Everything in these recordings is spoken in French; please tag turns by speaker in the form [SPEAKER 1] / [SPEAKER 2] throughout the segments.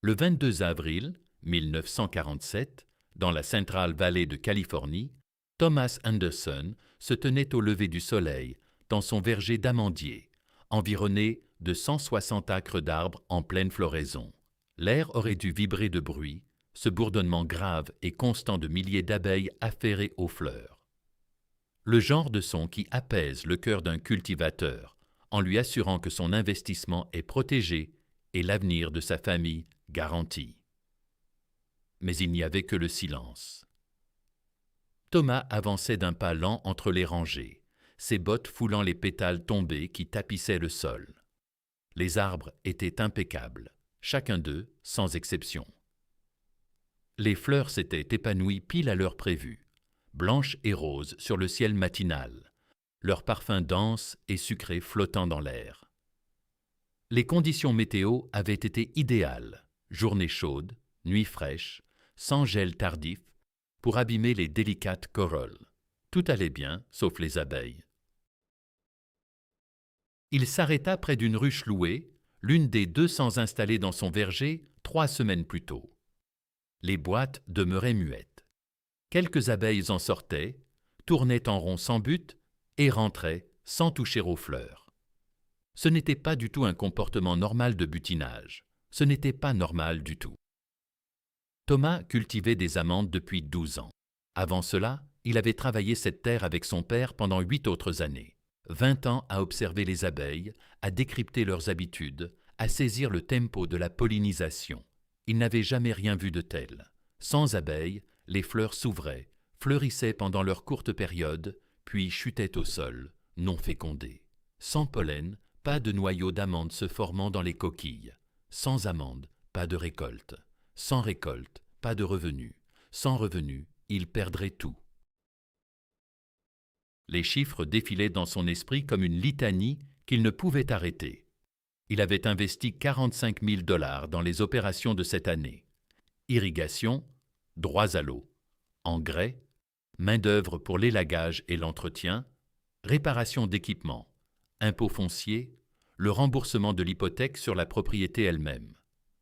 [SPEAKER 1] Le 22 avril 1947, dans la Central Valley de Californie, Thomas Anderson se tenait au lever du soleil dans son verger d'amandiers, environné de 160 acres d'arbres en pleine floraison. L'air aurait dû vibrer de bruit, ce bourdonnement grave et constant de milliers d'abeilles affairées aux fleurs. Le genre de son qui apaise le cœur d'un cultivateur en lui assurant que son investissement est protégé et l'avenir de sa famille garanti. Mais il n'y avait que le silence. Thomas avançait d'un pas lent entre les rangées, ses bottes foulant les pétales tombés qui tapissaient le sol. Les arbres étaient impeccables, chacun d'eux sans exception. Les fleurs s'étaient épanouies pile à l'heure prévue, blanches et roses sur le ciel matinal, leur parfum dense et sucré flottant dans l'air. Les conditions météo avaient été idéales, journées chaudes, nuits fraîches, sans gel tardif, pour abîmer les délicates corolles. Tout allait bien, sauf les abeilles. Il s'arrêta près d'une ruche louée, l'une des 200 installées dans son verger 3 semaines plus tôt. Les boîtes demeuraient muettes. Quelques abeilles en sortaient, tournaient en rond sans but et rentraient sans toucher aux fleurs. Ce n'était pas du tout un comportement normal de butinage. Ce n'était pas normal du tout. Thomas cultivait des amandes depuis 12 ans. Avant cela, il avait travaillé cette terre avec son père pendant 8 autres années. 20 ans à observer les abeilles, à décrypter leurs habitudes, à saisir le tempo de la pollinisation. Il n'avait jamais rien vu de tel. Sans abeilles, les fleurs s'ouvraient, fleurissaient pendant leur courte période, puis chutaient au sol, non fécondées. Sans pollen, pas de noyau d'amandes se formant dans les coquilles. Sans amandes, pas de récolte. Sans récolte, pas de revenus. Sans revenus, il perdrait tout. Les chiffres défilaient dans son esprit comme une litanie qu'il ne pouvait arrêter. Il avait investi 45 000 $ dans les opérations de cette année. Irrigation, droits à l'eau, engrais, main-d'œuvre pour l'élagage et l'entretien, réparation d'équipements, impôts fonciers, le remboursement de l'hypothèque sur la propriété elle-même.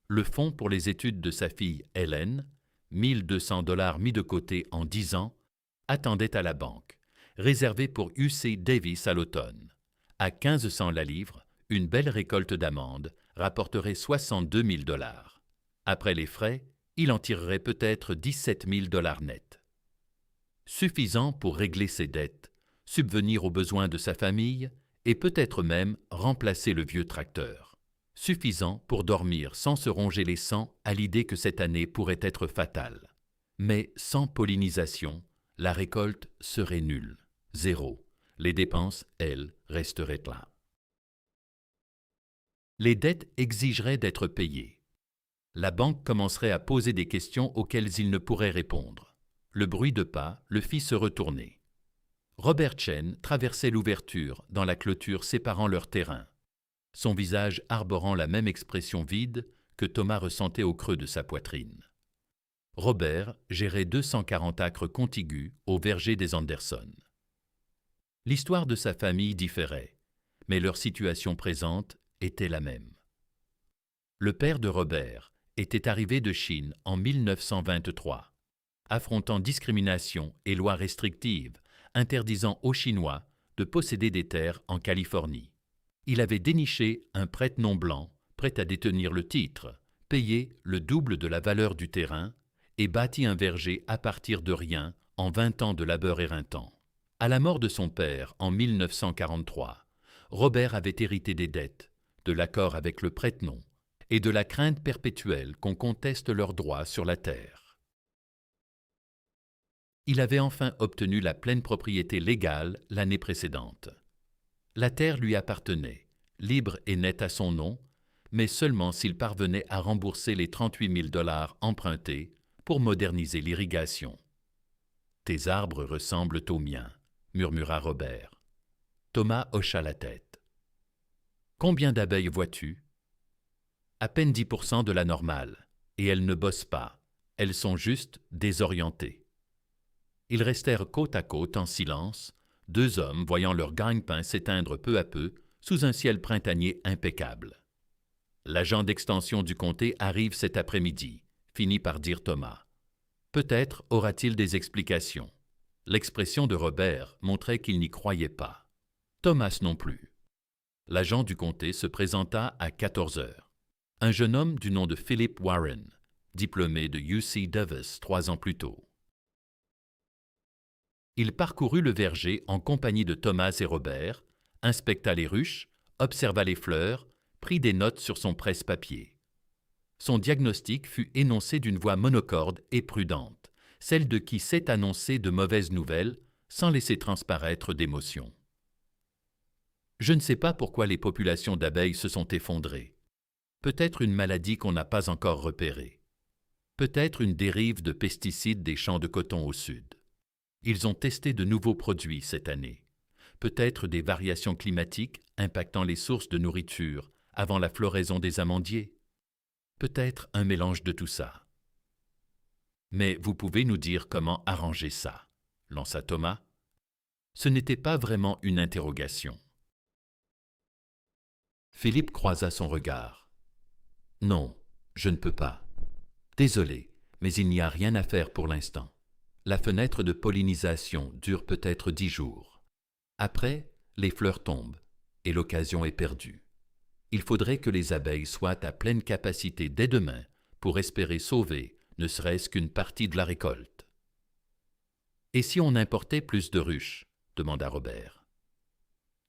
[SPEAKER 1] Le fonds pour les études de sa fille Hélène, 1 200 $ mis de côté en 10 ans, attendait à la banque, réservé pour UC Davis à l'automne. À 1500 la livre, une belle récolte d'amandes rapporterait 62 000 $. Après les frais, il en tirerait peut-être 17 000 $ net. Suffisant pour régler ses dettes, subvenir aux besoins de sa famille et peut-être même remplacer le vieux tracteur. Suffisant pour dormir sans se ronger les sangs à l'idée que cette année pourrait être fatale. Mais sans pollinisation, la récolte serait nulle, zéro. Les dépenses, elles, resteraient là. Les dettes exigeraient d'être payées. La banque commencerait à poser des questions auxquelles il ne pourrait répondre. Le bruit de pas le fit se retourner. Robert Chen traversait l'ouverture dans la clôture séparant leur terrain, son visage arborant la même expression vide que Thomas ressentait au creux de sa poitrine. Robert gérait 240 acres contigus au verger des Anderson. L'histoire de sa famille différait, mais leur situation présente était la même. Le père de Robert était arrivé de Chine en 1923, affrontant discrimination et lois restrictives, interdisant aux Chinois de posséder des terres en Californie. Il avait déniché un prête-nom blanc, prêt à détenir le titre, payé le double de la valeur du terrain et bâti un verger à partir de rien en 20 ans de labeur éreintant. À la mort de son père en 1943, Robert avait hérité des dettes, de l'accord avec le prête-nom et de la crainte perpétuelle qu'on conteste leurs droits sur la terre. Il avait enfin obtenu la pleine propriété légale l'année précédente. La terre lui appartenait, libre et nette à son nom, mais seulement s'il parvenait à rembourser les 38 000 $ empruntés pour moderniser l'irrigation. « Tes arbres ressemblent aux miens », murmura Robert. Thomas hocha la tête. « Combien d'abeilles vois-tu ? » À peine 10% de la normale, et elles ne bossent pas, elles sont juste désorientées. Ils restèrent côte à côte en silence, 2 hommes voyant leur gagne-pain s'éteindre peu à peu sous un ciel printanier impeccable. L'agent d'extension du comté arrive cet après-midi, finit par dire Thomas. Peut-être aura-t-il des explications. L'expression de Robert montrait qu'il n'y croyait pas. Thomas non plus. L'agent du comté se présenta à 14 heures. Un jeune homme du nom de Philip Warren, diplômé de UC Davis 3 ans plus tôt. Il parcourut le verger en compagnie de Thomas et Robert, inspecta les ruches, observa les fleurs, prit des notes sur son presse-papier. Son diagnostic fut énoncé d'une voix monocorde et prudente, celle de qui sait annoncer de mauvaises nouvelles sans laisser transparaître d'émotion. Je ne sais pas pourquoi les populations d'abeilles se sont effondrées. Peut-être une maladie qu'on n'a pas encore repérée. Peut-être une dérive de pesticides des champs de coton au sud. Ils ont testé de nouveaux produits cette année. Peut-être des variations climatiques impactant les sources de nourriture avant la floraison des amandiers. Peut-être un mélange de tout ça. Mais vous pouvez nous dire comment arranger ça, lança Thomas. Ce n'était pas vraiment une interrogation. Philippe croisa son regard. Non, je ne peux pas. Désolé, mais il n'y a rien à faire pour l'instant. La fenêtre de pollinisation dure peut-être 10 jours. Après, les fleurs tombent et l'occasion est perdue. Il faudrait que les abeilles soient à pleine capacité dès demain pour espérer sauver ne serait-ce qu'une partie de la récolte. « Et si on importait plus de ruches ?» demanda Robert.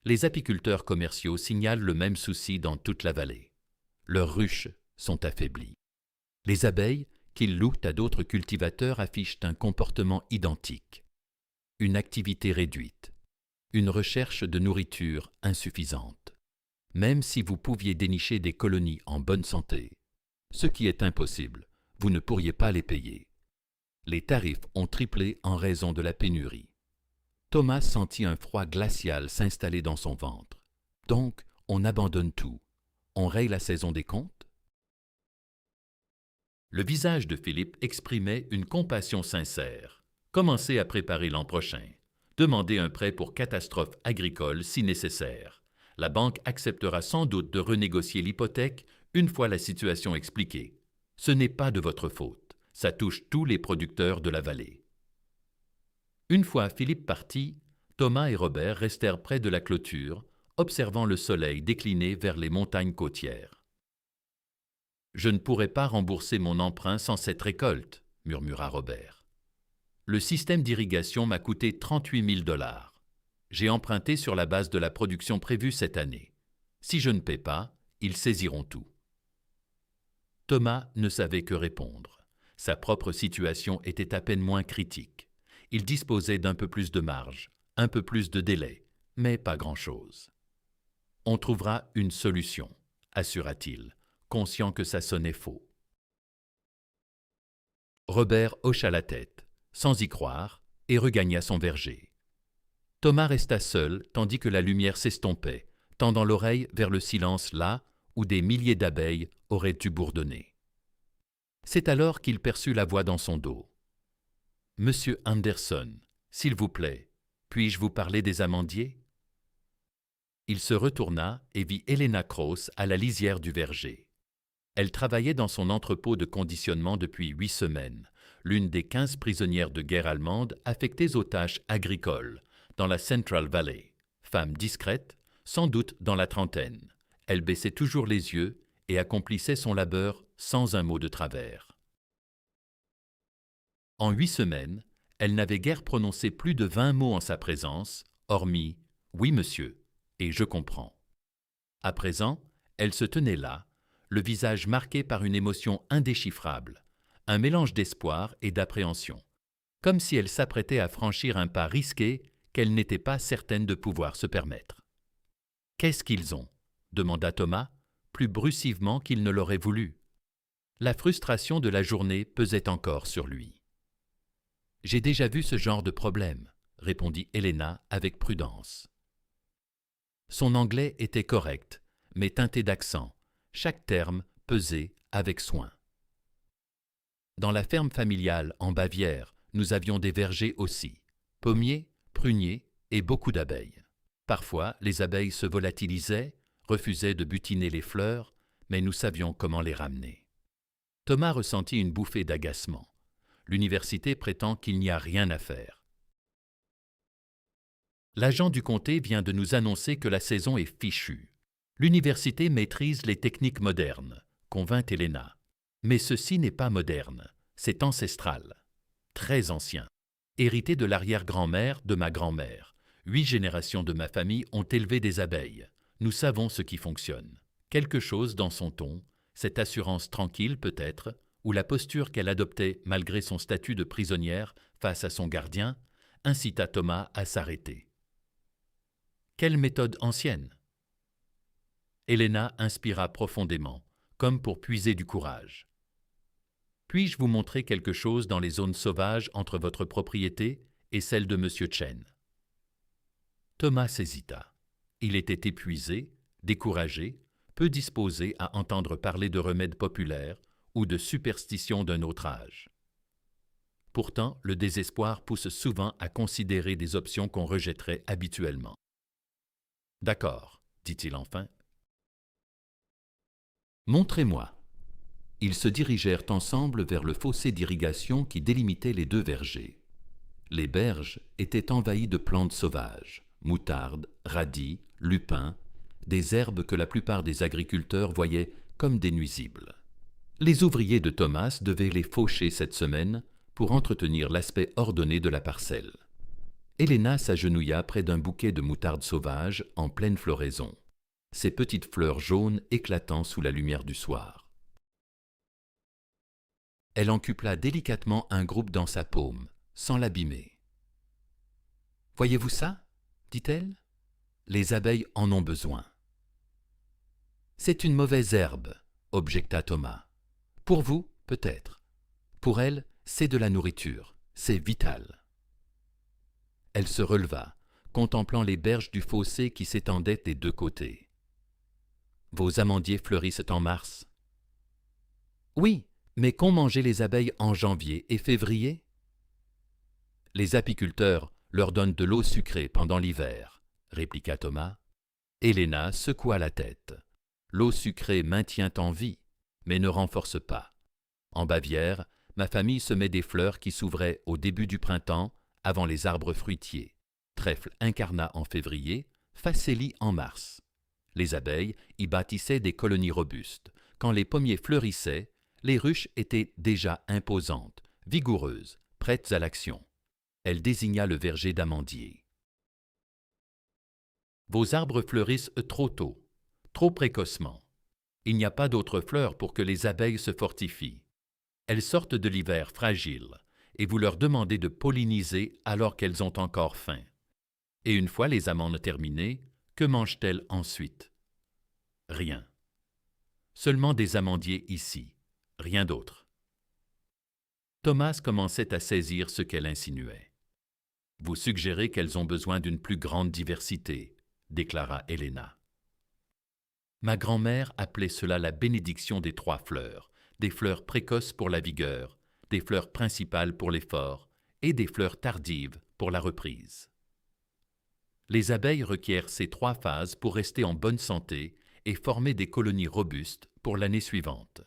[SPEAKER 1] Les apiculteurs commerciaux signalent le même souci dans toute la vallée. Leurs ruches sont affaiblies. Les abeilles qu'ils louent à d'autres cultivateurs affichent un comportement identique. Une activité réduite. Une recherche de nourriture insuffisante. Même si vous pouviez dénicher des colonies en bonne santé, ce qui est impossible, vous ne pourriez pas les payer. Les tarifs ont triplé en raison de la pénurie. Thomas sentit un froid glacial s'installer dans son ventre. Donc, on abandonne tout. On raye la saison des comptes? Le visage de Philippe exprimait une compassion sincère. Commencez à préparer l'an prochain. Demandez un prêt pour catastrophe agricole si nécessaire. La banque acceptera sans doute de renégocier l'hypothèque une fois la situation expliquée. Ce n'est pas de votre faute. Ça touche tous les producteurs de la vallée. Une fois Philippe parti, Thomas et Robert restèrent près de la clôture, observant le soleil décliner vers les montagnes côtières. « Je ne pourrai pas rembourser mon emprunt sans cette récolte, » murmura Robert. « Le système d'irrigation m'a coûté 38 000 $. J'ai emprunté sur la base de la production prévue cette année. Si je ne paie pas, ils saisiront tout. » Thomas ne savait que répondre. Sa propre situation était à peine moins critique. Il disposait d'un peu plus de marge, un peu plus de délai, mais pas grand-chose. « On trouvera une solution, » assura-t-il, conscient que ça sonnait faux. Robert hocha la tête, sans y croire, et regagna son verger. Thomas resta seul tandis que la lumière s'estompait, tendant l'oreille vers le silence là où des milliers d'abeilles auraient dû bourdonner. C'est alors qu'il perçut la voix dans son dos. « Monsieur Anderson, s'il vous plaît, puis-je vous parler des amandiers ?» Il se retourna et vit Helena Cross à la lisière du verger. Elle travaillait dans son entrepôt de conditionnement depuis 8 semaines, l'une des 15 prisonnières de guerre allemandes affectées aux tâches agricoles, dans la Central Valley. Femme discrète, sans doute dans la trentaine. Elle baissait toujours les yeux et accomplissait son labeur sans un mot de travers. En 8 semaines, elle n'avait guère prononcé plus de 20 mots en sa présence, hormis « oui, monsieur » et « je comprends ». À présent, elle se tenait là, le visage marqué par une émotion indéchiffrable, un mélange d'espoir et d'appréhension, comme si elle s'apprêtait à franchir un pas risqué qu'elle n'était pas certaine de pouvoir se permettre. « Qu'est-ce qu'ils ont ?» demanda Thomas, plus brussivement qu'il ne l'aurait voulu. La frustration de la journée pesait encore sur lui. « J'ai déjà vu ce genre de problème, » répondit Helena avec prudence. Son anglais était correct, mais teinté d'accent, chaque terme pesé avec soin. Dans la ferme familiale en Bavière, nous avions des vergers aussi, pommiers, pruniers et beaucoup d'abeilles. Parfois, les abeilles se volatilisaient, refusaient de butiner les fleurs, mais nous savions comment les ramener. Thomas ressentit une bouffée d'agacement. L'université prétend qu'il n'y a rien à faire. L'agent du comté vient de nous annoncer que la saison est fichue. L'université maîtrise les techniques modernes, convint Helena. Mais ceci n'est pas moderne, c'est ancestral, très ancien. Hérité de l'arrière-grand-mère de ma grand-mère. 8 générations de ma famille ont élevé des abeilles. Nous savons ce qui fonctionne. Quelque chose dans son ton, cette assurance tranquille peut-être, ou la posture qu'elle adoptait malgré son statut de prisonnière face à son gardien, incita Thomas à s'arrêter. Quelle méthode ancienne? Helena inspira profondément, comme pour puiser du courage. Puis-je vous montrer quelque chose dans les zones sauvages entre votre propriété et celle de M. Chen? Thomas hésita. Il était épuisé, découragé, peu disposé à entendre parler de remèdes populaires ou de superstitions d'un autre âge. Pourtant, le désespoir pousse souvent à considérer des options qu'on rejetterait habituellement. « D'accord, dit-il enfin. Montrez-moi. » Ils se dirigèrent ensemble vers le fossé d'irrigation qui délimitait les 2 vergers. Les berges étaient envahies de plantes sauvages, moutarde, radis, lupins, des herbes que la plupart des agriculteurs voyaient comme des nuisibles. Les ouvriers de Thomas devaient les faucher cette semaine pour entretenir l'aspect ordonné de la parcelle. Helena s'agenouilla près d'un bouquet de moutarde sauvage en pleine floraison, ses petites fleurs jaunes éclatant sous la lumière du soir. Elle en cupla délicatement un groupe dans sa paume, sans l'abîmer. « Voyez-vous ça ?» dit-elle. « Les abeilles en ont besoin. »« C'est une mauvaise herbe, » objecta Thomas. « Pour vous, peut-être. Pour elles, c'est de la nourriture, c'est vital. » Elle se releva, contemplant les berges du fossé qui s'étendaient des 2 côtés. « Vos amandiers fleurissent en mars. »« Oui, mais qu'ont mangé les abeilles en janvier et février? » Les apiculteurs leur donnent de l'eau sucrée pendant l'hiver, répliqua Thomas. Helena secoua la tête. L'eau sucrée maintient en vie, mais ne renforce pas. En Bavière, ma famille semait des fleurs qui s'ouvraient au début du printemps, avant les arbres fruitiers. Trèfle incarnat en février, facélie en mars. Les abeilles y bâtissaient des colonies robustes. Quand les pommiers fleurissaient, les ruches étaient déjà imposantes, vigoureuses, prêtes à l'action. Elle désigna le verger d'amandiers. Vos arbres fleurissent trop tôt, trop précocement. Il n'y a pas d'autres fleurs pour que les abeilles se fortifient. Elles sortent de l'hiver fragiles, et vous leur demandez de polliniser alors qu'elles ont encore faim. Et une fois les amandes terminées, que mangent-elles ensuite? Rien. Seulement des amandiers ici, rien d'autre. Thomas commençait à saisir ce qu'elle insinuait. « Vous suggérez qu'elles ont besoin d'une plus grande diversité, » déclara Helena. Ma grand-mère appelait cela la bénédiction des 3 fleurs, des fleurs précoces pour la vigueur, des fleurs principales pour l'effort et des fleurs tardives pour la reprise. Les abeilles requièrent ces 3 phases pour rester en bonne santé et former des colonies robustes pour l'année suivante.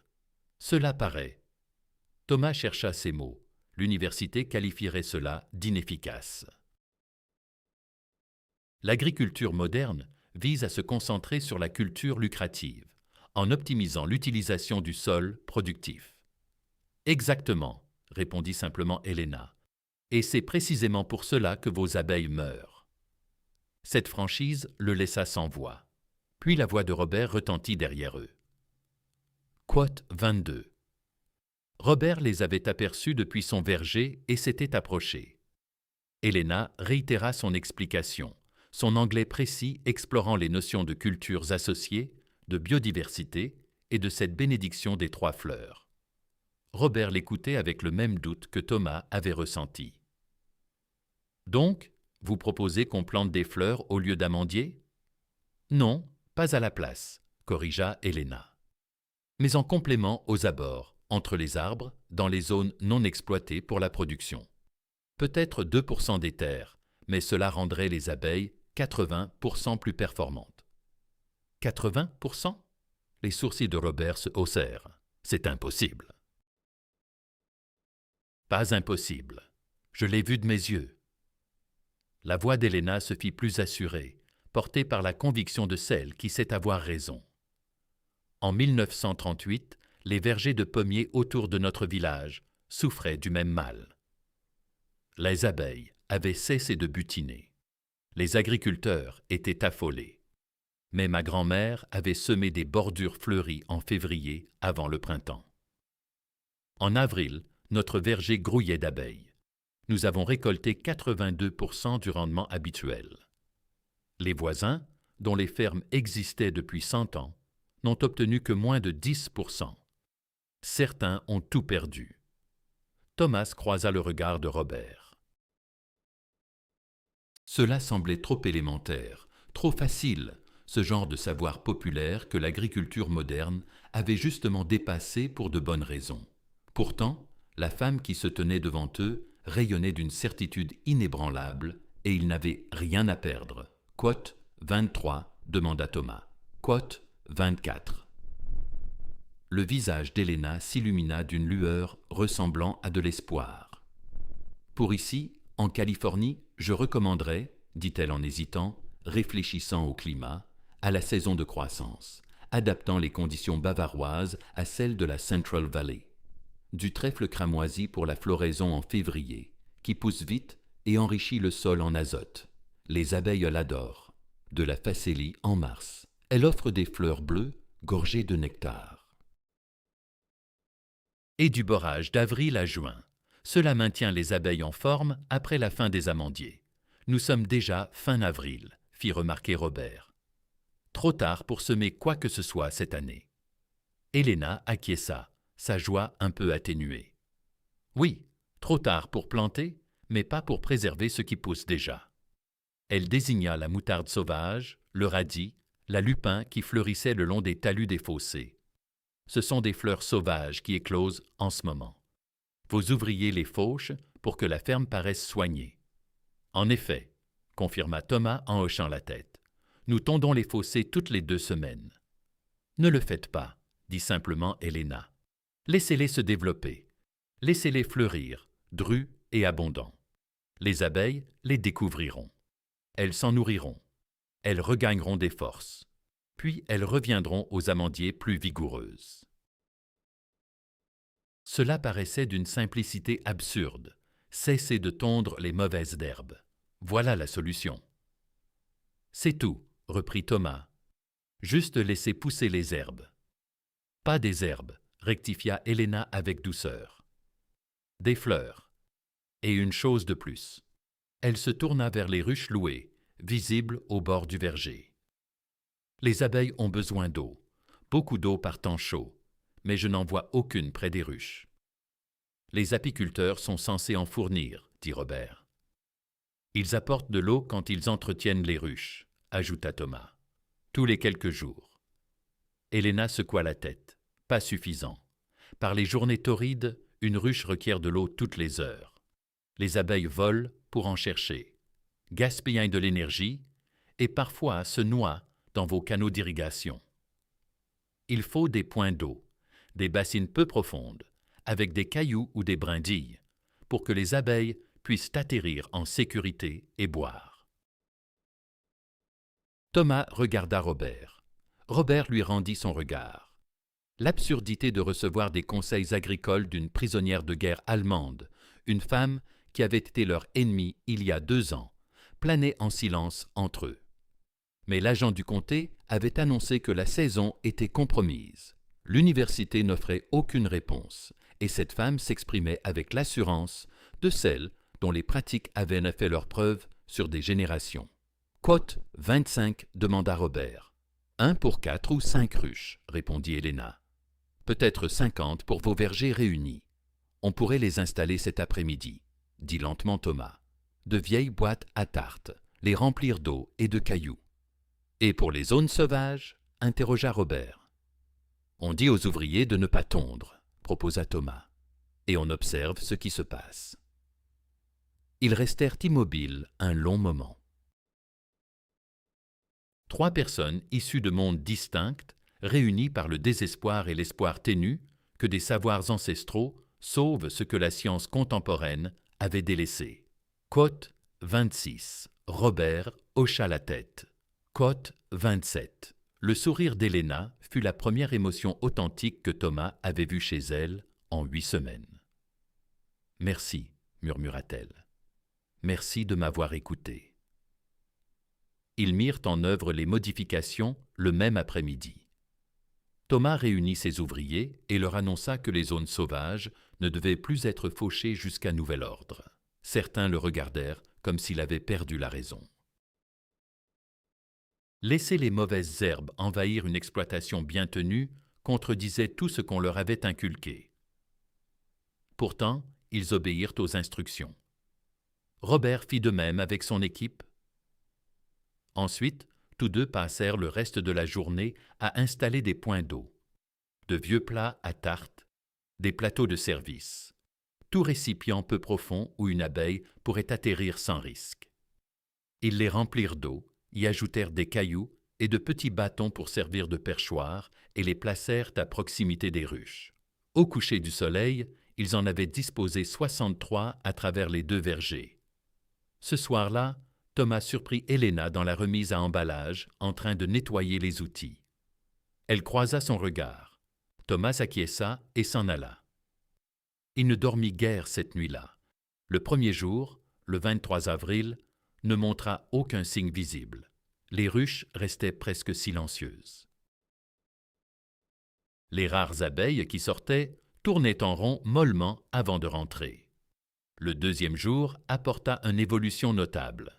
[SPEAKER 1] Cela paraît. Thomas chercha ses mots. L'université qualifierait cela d'inefficace. L'agriculture moderne vise à se concentrer sur la culture lucrative, en optimisant l'utilisation du sol productif. Exactement, répondit simplement Helena. Et c'est précisément pour cela que vos abeilles meurent. Cette franchise le laissa sans voix. Puis la voix de Robert retentit derrière eux. Quote 22. Robert les avait aperçus depuis son verger et s'était approché. Helena réitéra son explication, son anglais précis explorant les notions de cultures associées, de biodiversité et de cette bénédiction des 3 fleurs. Robert l'écoutait avec le même doute que Thomas avait ressenti. « Donc, vous proposez qu'on plante des fleurs au lieu d'amandiers? »« Non, pas à la place, » corrigea Helena. « Mais en complément aux abords, entre les arbres, dans les zones non exploitées pour la production. Peut-être 2% des terres, mais cela rendrait les abeilles 80% plus performantes. » 80%? Les sourcils de Robert se haussèrent. C'est impossible. Pas impossible. Je l'ai vu de mes yeux. La voix d'Héléna se fit plus assurée, portée par la conviction de celle qui sait avoir raison. En 1938, les vergers de pommiers autour de notre village souffraient du même mal. Les abeilles avaient cessé de butiner. Les agriculteurs étaient affolés. Mais ma grand-mère avait semé des bordures fleuries en février avant le printemps. En avril, notre verger grouillait d'abeilles. Nous avons récolté 82% du rendement habituel. Les voisins, dont les fermes existaient depuis 100 ans, n'ont obtenu que moins de 10%. Certains ont tout perdu. Thomas croisa le regard de Robert. Cela semblait trop élémentaire, trop facile, ce genre de savoir populaire que l'agriculture moderne avait justement dépassé pour de bonnes raisons. Pourtant, la femme qui se tenait devant eux rayonnait d'une certitude inébranlable et ils n'avaient rien à perdre. « Quote 23 » demanda Thomas. « Quote 24 » Le visage d'Héléna s'illumina d'une lueur ressemblant à de l'espoir. « Pour ici, en Californie, je recommanderais, dit-elle en hésitant, réfléchissant au climat, à la saison de croissance, adaptant les conditions bavaroises à celles de la Central Valley. Du trèfle cramoisi pour la floraison en février, qui pousse vite et enrichit le sol en azote. Les abeilles l'adorent. De la facélie en mars. Elle offre des fleurs bleues gorgées de nectar. Et du borage d'avril à juin. Cela maintient les abeilles en forme après la fin des amandiers. Nous sommes déjà fin avril, fit remarquer Robert. Trop tard pour semer quoi que ce soit cette année. Héléna acquiesça, sa joie un peu atténuée. Oui, trop tard pour planter, mais pas pour préserver ce qui pousse déjà. Elle désigna la moutarde sauvage, le radis, la lupin qui fleurissait le long des talus des fossés. Ce sont des fleurs sauvages qui éclosent en ce moment. Vos ouvriers les fauchent pour que la ferme paraisse soignée. En effet, confirma Thomas en hochant la tête, nous tondons les fossés toutes les 2 semaines. Ne le faites pas, dit simplement Héléna. Laissez-les se développer. Laissez-les fleurir, drus et abondants. Les abeilles les découvriront. Elles s'en nourriront. Elles regagneront des forces. Puis elles reviendront aux amandiers plus vigoureuses. Cela paraissait d'une simplicité absurde. Cessez de tondre les mauvaises herbes. Voilà la solution. C'est tout, reprit Thomas. Juste laisser pousser les herbes. Pas des herbes, rectifia Héléna avec douceur. Des fleurs. Et une chose de plus. Elle se tourna vers les ruches louées, visibles au bord du verger. Les abeilles ont besoin d'eau, beaucoup d'eau par temps chaud, mais je n'en vois aucune près des ruches. Les apiculteurs sont censés en fournir, dit Robert. Ils apportent de l'eau quand ils entretiennent les ruches, ajouta Thomas, tous les quelques jours. Héléna secoua la tête. Pas suffisant. Par les journées torrides, une ruche requiert de l'eau toutes les heures. Les abeilles volent pour en chercher, gaspillent de l'énergie et parfois se noient dans vos canaux d'irrigation. Il faut des points d'eau, des bassines peu profondes, avec des cailloux ou des brindilles, pour que les abeilles puissent atterrir en sécurité et boire. Thomas regarda Robert. Robert lui rendit son regard. L'absurdité de recevoir des conseils agricoles d'une prisonnière de guerre allemande, une femme qui avait été leur ennemie il y a 2 ans, planait en silence entre eux. Mais l'agent du comté avait annoncé que la saison était compromise. L'université n'offrait aucune réponse, et cette femme s'exprimait avec l'assurance de celle dont les pratiques avaient fait leurs preuves sur des générations. « Quote 25 » demanda Robert. « 1 pour 4 ou 5 ruches » répondit Héléna. Peut-être 50 pour vos vergers réunis. On pourrait les installer cet après-midi, dit lentement Thomas. De vieilles boîtes à tarte, les remplir d'eau et de cailloux. Et pour les zones sauvages, interrogea Robert. On dit aux ouvriers de ne pas tondre, proposa Thomas, et on observe ce qui se passe. Ils restèrent immobiles un long moment. 3 personnes issues de mondes distincts réunis par le désespoir et l'espoir ténu que des savoirs ancestraux sauvent ce que la science contemporaine avait délaissé. Quote 26. Robert hocha la tête. Quote 27. Le sourire d'Helena fut la première émotion authentique que Thomas avait vue chez elle en 8 semaines. « Merci, murmura-t-elle. Merci de m'avoir écouté. » Ils mirent en œuvre les modifications le même après-midi. Thomas réunit ses ouvriers et leur annonça que les zones sauvages ne devaient plus être fauchées jusqu'à nouvel ordre. Certains le regardèrent comme s'il avait perdu la raison. Laisser les mauvaises herbes envahir une exploitation bien tenue contredisait tout ce qu'on leur avait inculqué. Pourtant, ils obéirent aux instructions. Robert fit de même avec son équipe. Ensuite, tous deux passèrent le reste de la journée à installer des points d'eau, de vieux plats à tarte, des plateaux de service, tout récipient peu profond où une abeille pourrait atterrir sans risque. Ils les remplirent d'eau, y ajoutèrent des cailloux et de petits bâtons pour servir de perchoir et les placèrent à proximité des ruches. Au coucher du soleil, ils en avaient disposé 63 à travers les 2 vergers. Ce soir-là, Thomas surprit Helena dans la remise à emballage en train de nettoyer les outils. Elle croisa son regard. Thomas acquiesça et s'en alla. Il ne dormit guère cette nuit-là. Le premier jour, le 23 avril, ne montra aucun signe visible. Les ruches restaient presque silencieuses. Les rares abeilles qui sortaient tournaient en rond mollement avant de rentrer. Le deuxième jour apporta une évolution notable.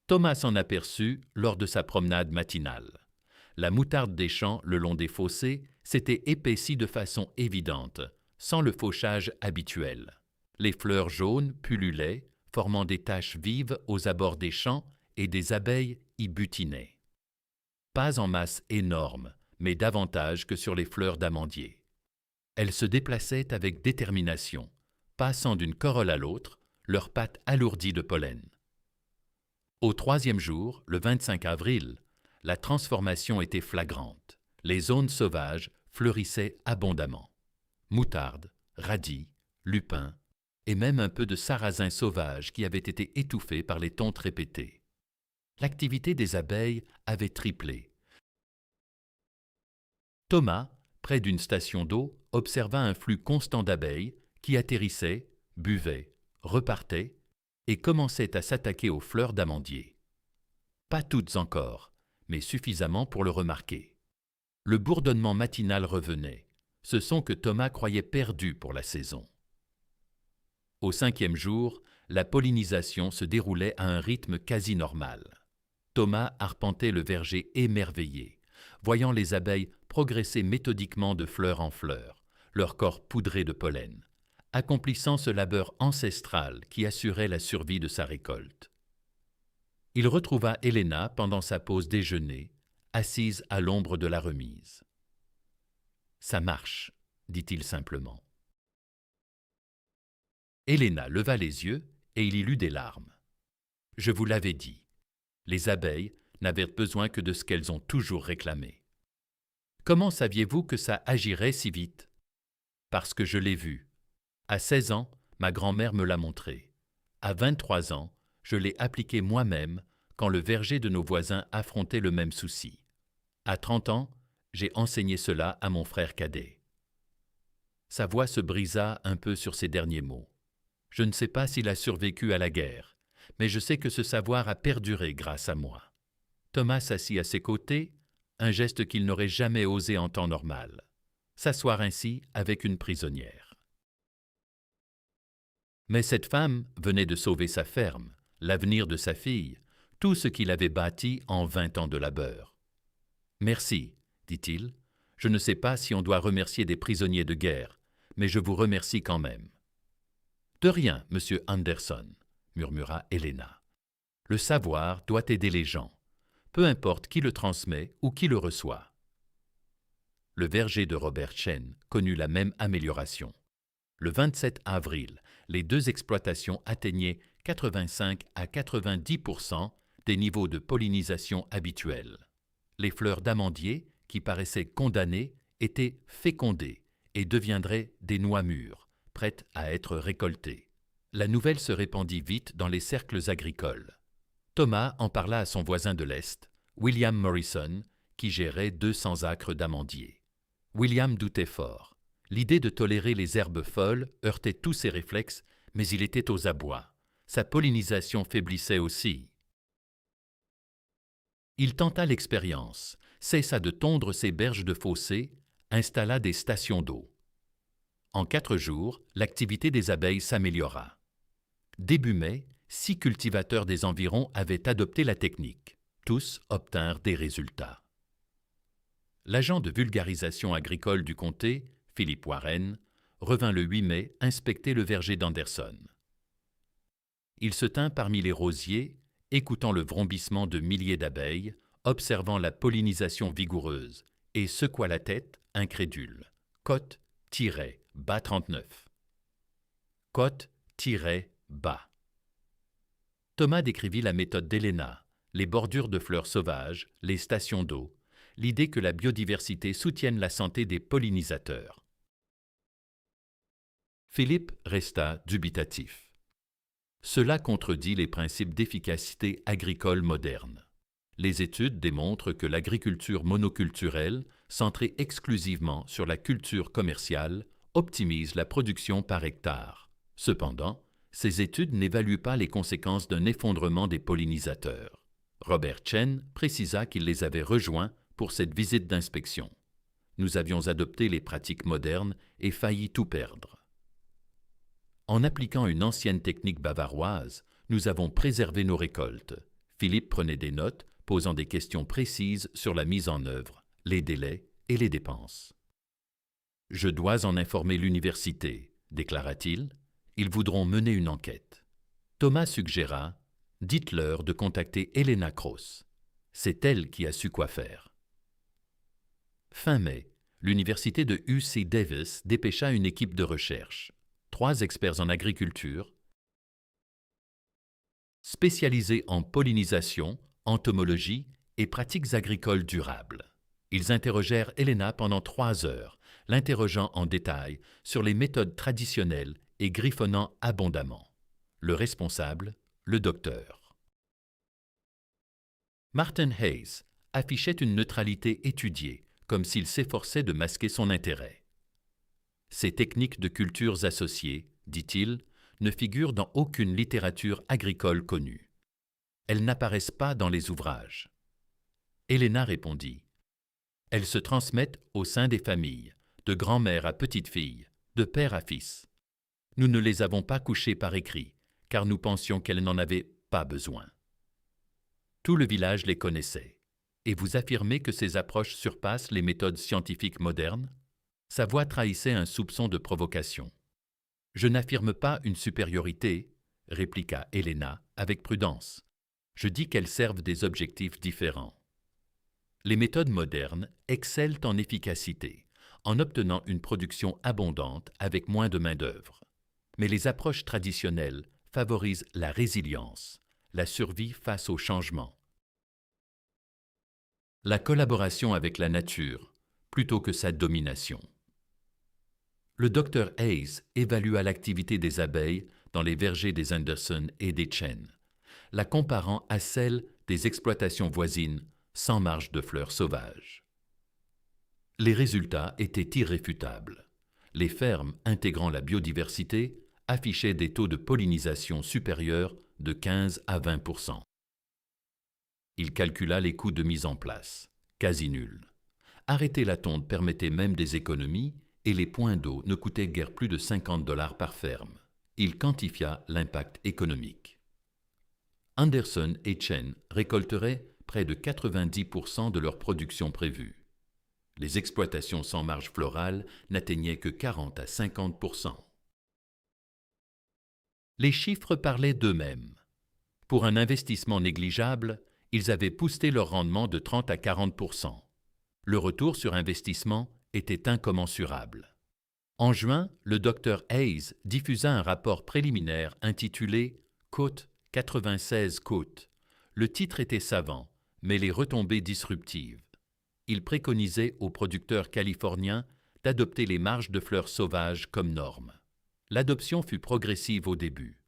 [SPEAKER 1] Thomas s'en aperçut lors de sa promenade matinale. La moutarde des champs le long des fossés s'était épaissie de façon évidente, sans le fauchage habituel. Les fleurs jaunes pullulaient, formant des taches vives aux abords des champs et des abeilles y butinaient. Pas en masse énorme, mais davantage que sur les fleurs d'amandier. Elles se déplaçaient avec détermination, passant d'une corolle à l'autre, leurs pattes alourdies de pollen. Au 3e jour, le 25 avril, la transformation était flagrante. Les zones sauvages fleurissaient abondamment. Moutarde, radis, lupins, et même un peu de sarrasin sauvage qui avait été étouffé par les tontes répétées. L'activité des abeilles avait triplé. Thomas, près d'une station d'eau, observa un flux constant d'abeilles qui atterrissaient, buvaient, repartaient et commençaient à s'attaquer aux fleurs d'amandier. Pas toutes encore, mais suffisamment pour le remarquer. Le bourdonnement matinal revenait, ce son que Thomas croyait perdu pour la saison. Au 5e jour, la pollinisation se déroulait à un rythme quasi normal. Thomas arpentait le verger émerveillé, voyant les abeilles progresser méthodiquement de fleur en fleur, leur corps poudré de pollen, accomplissant ce labeur ancestral qui assurait la survie de sa récolte. Il retrouva Helena pendant sa pause déjeuner, assise à l'ombre de la remise. « Ça marche, » dit-il simplement. Helena leva les yeux et il y lut des larmes. « Je vous l'avais dit, les abeilles n'avaient besoin que de ce qu'elles ont toujours réclamé. Comment saviez-vous que ça agirait si vite? Parce que je l'ai vu. À 16 ans, ma grand-mère me l'a montré. À 23 ans, je l'ai appliqué moi-même quand le verger de nos voisins affrontait le même souci. À 30 ans, j'ai enseigné cela à mon frère cadet. » Sa voix se brisa un peu sur ces derniers mots. Je ne sais pas s'il a survécu à la guerre, mais je sais que ce savoir a perduré grâce à moi. Thomas s'assit à ses côtés, un geste qu'il n'aurait jamais osé en temps normal, s'asseoir ainsi avec une prisonnière. Mais cette femme venait de sauver sa ferme, l'avenir de sa fille, tout ce qu'il avait bâti en 20 ans de labeur. « Merci, » dit-il, « je ne sais pas si on doit remercier des prisonniers de guerre, mais je vous remercie quand même. »« De rien, monsieur Anderson, » murmura Helena. « Le savoir doit aider les gens, peu importe qui le transmet ou qui le reçoit. » Le verger de Robert Chen connut la même amélioration. Le 27 avril, les 2 exploitations atteignaient 85 à 90% des niveaux de pollinisation habituels. Les fleurs d'amandier, qui paraissaient condamnées, étaient fécondées et deviendraient des noix mûres, prêtes à être récoltées. La nouvelle se répandit vite dans les cercles agricoles. Thomas en parla à son voisin de l'Est, William Morrison, qui gérait 200 acres d'amandiers. William doutait fort. L'idée de tolérer les herbes folles heurtait tous ses réflexes, mais il était aux abois. Sa pollinisation faiblissait aussi. Il tenta l'expérience, cessa de tondre ses berges de fossés, installa des stations d'eau. En 4 jours, l'activité des abeilles s'améliora. Début mai, 6 cultivateurs des environs avaient adopté la technique. Tous obtinrent des résultats. L'agent de vulgarisation agricole du comté, Philip Warren, revint le 8 mai inspecter le verger d'Anderson. Il se tint parmi les rosiers, écoutant le vrombissement de milliers d'abeilles, observant la pollinisation vigoureuse, et secoua la tête, incrédule. Côte-bas 39. Côte-bas. Thomas décrivit la méthode d'Helena, les bordures de fleurs sauvages, les stations d'eau, l'idée que la biodiversité soutienne la santé des pollinisateurs. Philippe resta dubitatif. Cela contredit les principes d'efficacité agricole moderne. Les études démontrent que l'agriculture monoculturelle, centrée exclusivement sur la culture commerciale, optimise la production par hectare. Cependant, ces études n'évaluent pas les conséquences d'un effondrement des pollinisateurs. Robert Chen précisa qu'il les avait rejoints pour cette visite d'inspection. Nous avions adopté les pratiques modernes et failli tout perdre. En appliquant une ancienne technique bavaroise, nous avons préservé nos récoltes. Philippe prenait des notes, posant des questions précises sur la mise en œuvre, les délais et les dépenses. « Je dois en informer l'université », déclara-t-il. « Ils voudront mener une enquête. » Thomas suggéra « Dites-leur de contacter Helena Cross. C'est elle qui a su quoi faire. » Fin mai, l'université de UC Davis dépêcha une équipe de recherche. 3 experts en agriculture, spécialisés en pollinisation, entomologie et pratiques agricoles durables. Ils interrogèrent Helena pendant 3 heures, l'interrogeant en détail sur les méthodes traditionnelles et griffonnant abondamment. Le responsable, le docteur. Martin Hayes affichait une neutralité étudiée, comme s'il s'efforçait de masquer son intérêt. Ces techniques de cultures associées, dit-il, ne figurent dans aucune littérature agricole connue. Elles n'apparaissent pas dans les ouvrages. Helena répondit. Elles se transmettent au sein des familles, de grand-mère à petite-fille, de père à fils. Nous ne les avons pas couchées par écrit, car nous pensions qu'elles n'en avaient pas besoin. Tout le village les connaissait. Et vous affirmez que ces approches surpassent les méthodes scientifiques modernes? Sa voix trahissait un soupçon de provocation. « Je n'affirme pas une supériorité, » répliqua Helena avec prudence. « Je dis qu'elles servent des objectifs différents. Les méthodes modernes excellent en efficacité, en obtenant une production abondante avec moins de main-d'œuvre. Mais les approches traditionnelles favorisent la résilience, la survie face au changement. La collaboration avec la nature, plutôt que sa domination. » Le docteur Hayes évalua l'activité des abeilles dans les vergers des Anderson et des Chen, la comparant à celle des exploitations voisines sans marge de fleurs sauvages. Les résultats étaient irréfutables. Les fermes intégrant la biodiversité affichaient des taux de pollinisation supérieurs de 15 à 20%. Il calcula les coûts de mise en place, quasi nuls. Arrêter la tonte permettait même des économies et les points d'eau ne coûtaient guère plus de $50 par ferme. Il quantifia l'impact économique. Anderson et Chen récolteraient près de 90% de leur production prévue. Les exploitations sans marge florale n'atteignaient que 40 à 50%. Les chiffres parlaient d'eux-mêmes. Pour un investissement négligeable, ils avaient boosté leur rendement de 30 à 40%. Le retour sur investissement était incommensurable. En juin, le docteur Hayes diffusa un rapport préliminaire intitulé « Côte 96 côtes ». Le titre était savant, mais les retombées disruptives. il préconisait aux producteurs californiens d'adopter les marges de fleurs sauvages comme norme. L'adoption fut progressive au début.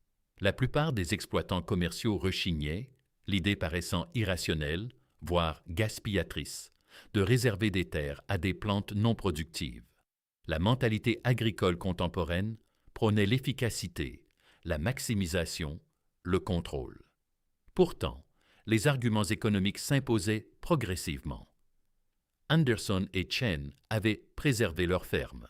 [SPEAKER 1] La plupart des exploitants commerciaux rechignaient, l'idée paraissant irrationnelle, voire gaspillatrice, de réserver des terres à des plantes non productives. La mentalité agricole contemporaine prônait l'efficacité, la maximisation, le contrôle. Pourtant, les arguments économiques s'imposaient progressivement. Anderson et Chen avaient préservé leurs fermes.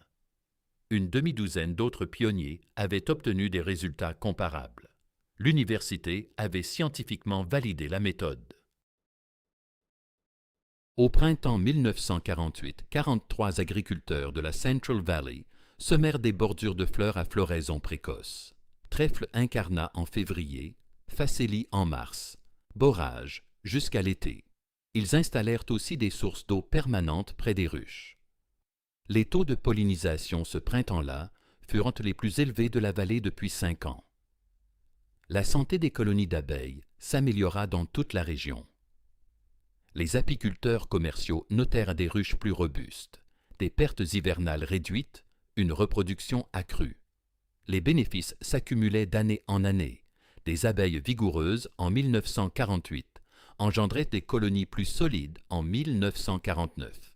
[SPEAKER 1] Une demi-douzaine d'autres pionniers avaient obtenu des résultats comparables. L'université avait scientifiquement validé la méthode. Au printemps 1948, 43 agriculteurs de la Central Valley semèrent des bordures de fleurs à floraison précoce. Trèfle incarnat en février, facélie en mars, borage jusqu'à l'été. Ils installèrent aussi des sources d'eau permanentes près des ruches. Les taux de pollinisation ce printemps-là furent les plus élevés de la vallée depuis 5 ans. La santé des colonies d'abeilles s'améliora dans toute la région. Les apiculteurs commerciaux notèrent des ruches plus robustes, des pertes hivernales réduites, une reproduction accrue. Les bénéfices s'accumulaient d'année en année. Des abeilles vigoureuses en 1948 engendraient des colonies plus solides en 1949.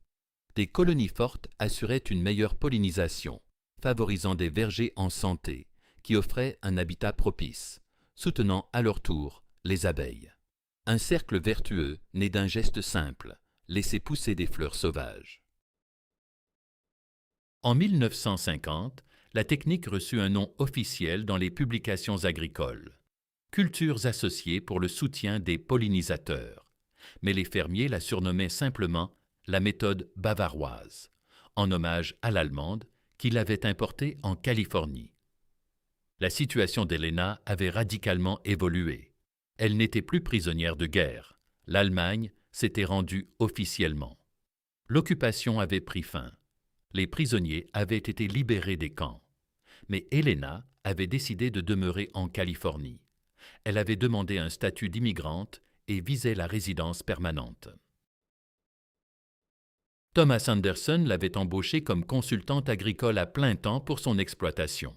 [SPEAKER 1] Des colonies fortes assuraient une meilleure pollinisation, favorisant des vergers en santé, qui offraient un habitat propice, soutenant à leur tour les abeilles. Un cercle vertueux né d'un geste simple, laisser pousser des fleurs sauvages. En 1950, la technique reçut un nom officiel dans les publications agricoles. Cultures associées pour le soutien des pollinisateurs. Mais les fermiers la surnommaient simplement la méthode bavaroise, en hommage à l'allemande qui l'avait importée en Californie. La situation d'Helena avait radicalement évolué. Elle n'était plus prisonnière de guerre. L'Allemagne s'était rendue officiellement. L'occupation avait pris fin. Les prisonniers avaient été libérés des camps. Mais Helena avait décidé de demeurer en Californie. Elle avait demandé un statut d'immigrante et visait la résidence permanente. Thomas Anderson l'avait embauchée comme consultante agricole à plein temps pour son exploitation.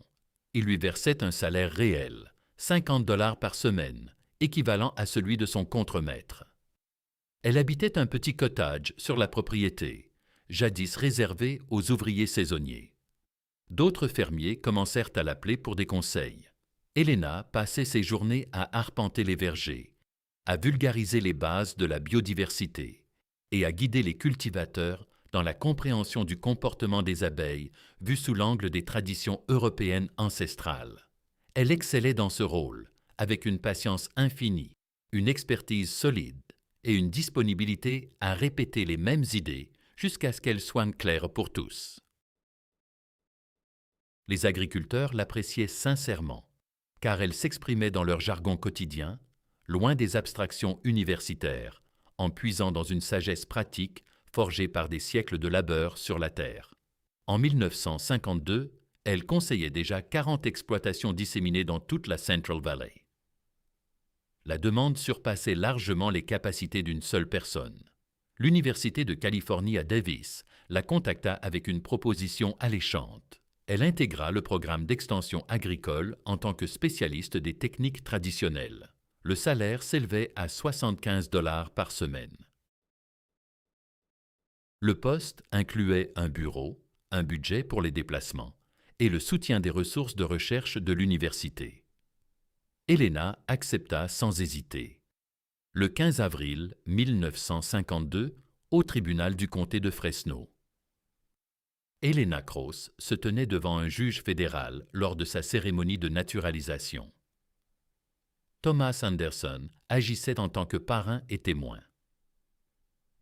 [SPEAKER 1] Il lui versait un salaire réel, 50 $ par semaine, équivalent à celui de son contremaître. Elle habitait un petit cottage sur la propriété, jadis réservé aux ouvriers saisonniers. D'autres fermiers commencèrent à l'appeler pour des conseils. Helena passait ses journées à arpenter les vergers, à vulgariser les bases de la biodiversité et à guider les cultivateurs dans la compréhension du comportement des abeilles vu sous l'angle des traditions européennes ancestrales. Elle excellait dans ce rôle, avec une patience infinie, une expertise solide et une disponibilité à répéter les mêmes idées jusqu'à ce qu'elles soient claires pour tous. Les agriculteurs l'appréciaient sincèrement, car elle s'exprimait dans leur jargon quotidien, loin des abstractions universitaires, en puisant dans une sagesse pratique forgée par des siècles de labeur sur la terre. En 1952, elle conseillait déjà 40 exploitations disséminées dans toute la Central Valley. La demande surpassait largement les capacités d'une seule personne. L'Université de Californie à Davis la contacta avec une proposition alléchante. Elle intégra le programme d'extension agricole en tant que spécialiste des techniques traditionnelles. Le salaire s'élevait à 75 $ par semaine. Le poste incluait un bureau, un budget pour les déplacements et le soutien des ressources de recherche de l'université. Helena accepta sans hésiter. Le 15 avril 1952, au tribunal du comté de Fresno. Helena Cross se tenait devant un juge fédéral lors de sa cérémonie de naturalisation. Thomas Anderson agissait en tant que parrain et témoin.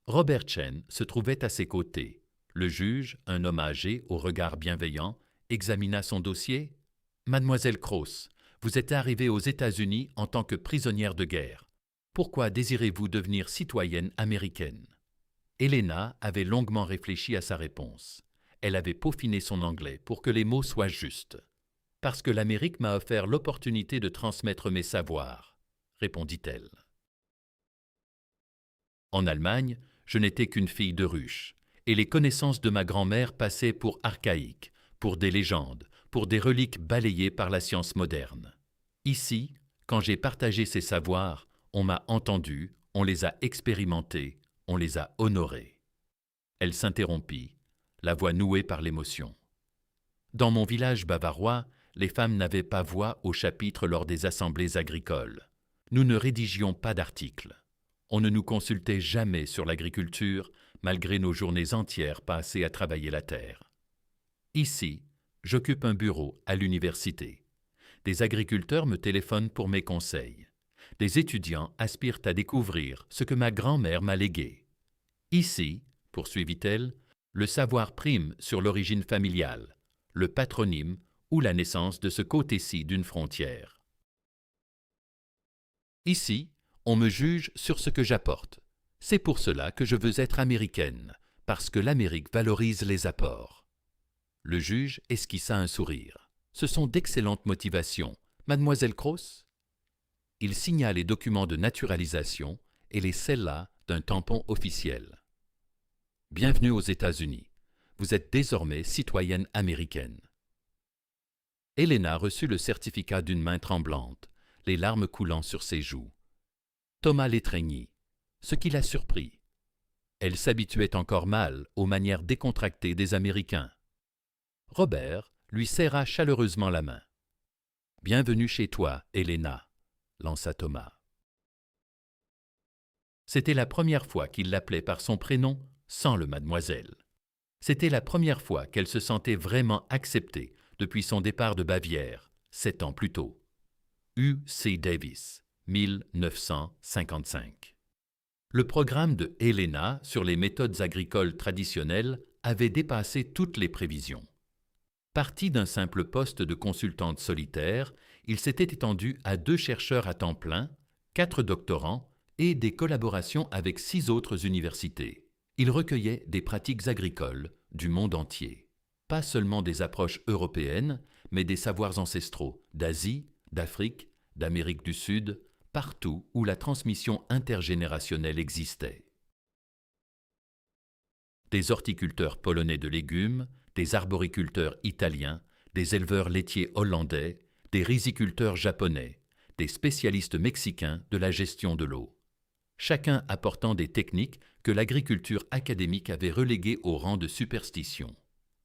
[SPEAKER 1] Robert Chen se trouvait à ses côtés. Le juge, un homme âgé au regard bienveillant, examina son dossier. « Mademoiselle Cross, vous êtes arrivée aux États-Unis en tant que prisonnière de guerre. Pourquoi désirez-vous devenir citoyenne américaine ?» Helena avait longuement réfléchi à sa réponse. Elle avait peaufiné son anglais pour que les mots soient justes. « Parce que l'Amérique m'a offert l'opportunité de transmettre mes savoirs, » répondit-elle. En Allemagne, je n'étais qu'une fille de ruche, et les connaissances de ma grand-mère passaient pour archaïques, pour des légendes, pour des reliques balayées par la science moderne. Ici, quand j'ai partagé ces savoirs, on m'a entendu, on les a expérimentés, on les a honorés. Elle s'interrompit, la voix nouée par l'émotion. Dans mon village bavarois, les femmes n'avaient pas voix au chapitre lors des assemblées agricoles. Nous ne rédigions pas d'articles. On ne nous consultait jamais sur l'agriculture, malgré nos journées entières passées à travailler la terre. Ici, j'occupe un bureau à l'université. Des agriculteurs me téléphonent pour mes conseils. Des étudiants aspirent à découvrir ce que ma grand-mère m'a légué. Ici, poursuivit-elle, le savoir prime sur l'origine familiale, le patronyme ou la naissance de ce côté-ci d'une frontière. Ici, on me juge sur ce que j'apporte. C'est pour cela que je veux être américaine, parce que l'Amérique valorise les apports. Le juge esquissa un sourire. Ce sont d'excellentes motivations, mademoiselle Cross. Il signa les documents de naturalisation et les scella d'un tampon officiel. Bienvenue aux États-Unis. Vous êtes désormais citoyenne américaine. Helena reçut le certificat d'une main tremblante, les larmes coulant sur ses joues. Thomas l'étreignit, ce qui la surprit. Elle s'habituait encore mal aux manières décontractées des Américains. Robert lui serra chaleureusement la main. « Bienvenue chez toi, Helena », lança Thomas. C'était la première fois qu'il l'appelait par son prénom sans le mademoiselle. C'était la première fois qu'elle se sentait vraiment acceptée depuis son départ de Bavière, 7 ans plus tôt. U. C. Davis, 1955. Le programme de Helena sur les méthodes agricoles traditionnelles avait dépassé toutes les prévisions. Parti d'un simple poste de consultante solitaire, il s'était étendu à 2 chercheurs à temps plein, 4 doctorants et des collaborations avec 6 autres universités. Il recueillait des pratiques agricoles du monde entier. Pas seulement des approches européennes, mais des savoirs ancestraux d'Asie, d'Afrique, d'Amérique du Sud, partout où la transmission intergénérationnelle existait. Des horticulteurs polonais de légumes, des arboriculteurs italiens, des éleveurs laitiers hollandais, des riziculteurs japonais, des spécialistes mexicains de la gestion de l'eau. Chacun apportant des techniques que l'agriculture académique avait reléguées au rang de superstition.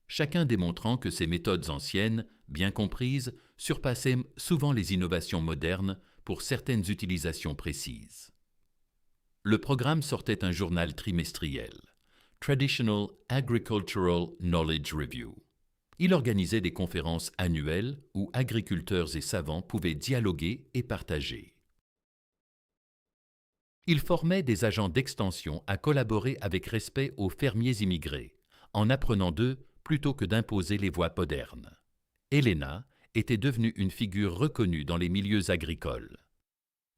[SPEAKER 1] Chacun démontrant que ces méthodes anciennes, bien comprises, surpassaient souvent les innovations modernes pour certaines utilisations précises. Le programme sortait un journal trimestriel, Traditional Agricultural Knowledge Review. Il organisait des conférences annuelles où agriculteurs et savants pouvaient dialoguer et partager. Il formait des agents d'extension à collaborer avec respect aux fermiers immigrés, en apprenant d'eux plutôt que d'imposer les voies modernes. Helena était devenue une figure reconnue dans les milieux agricoles.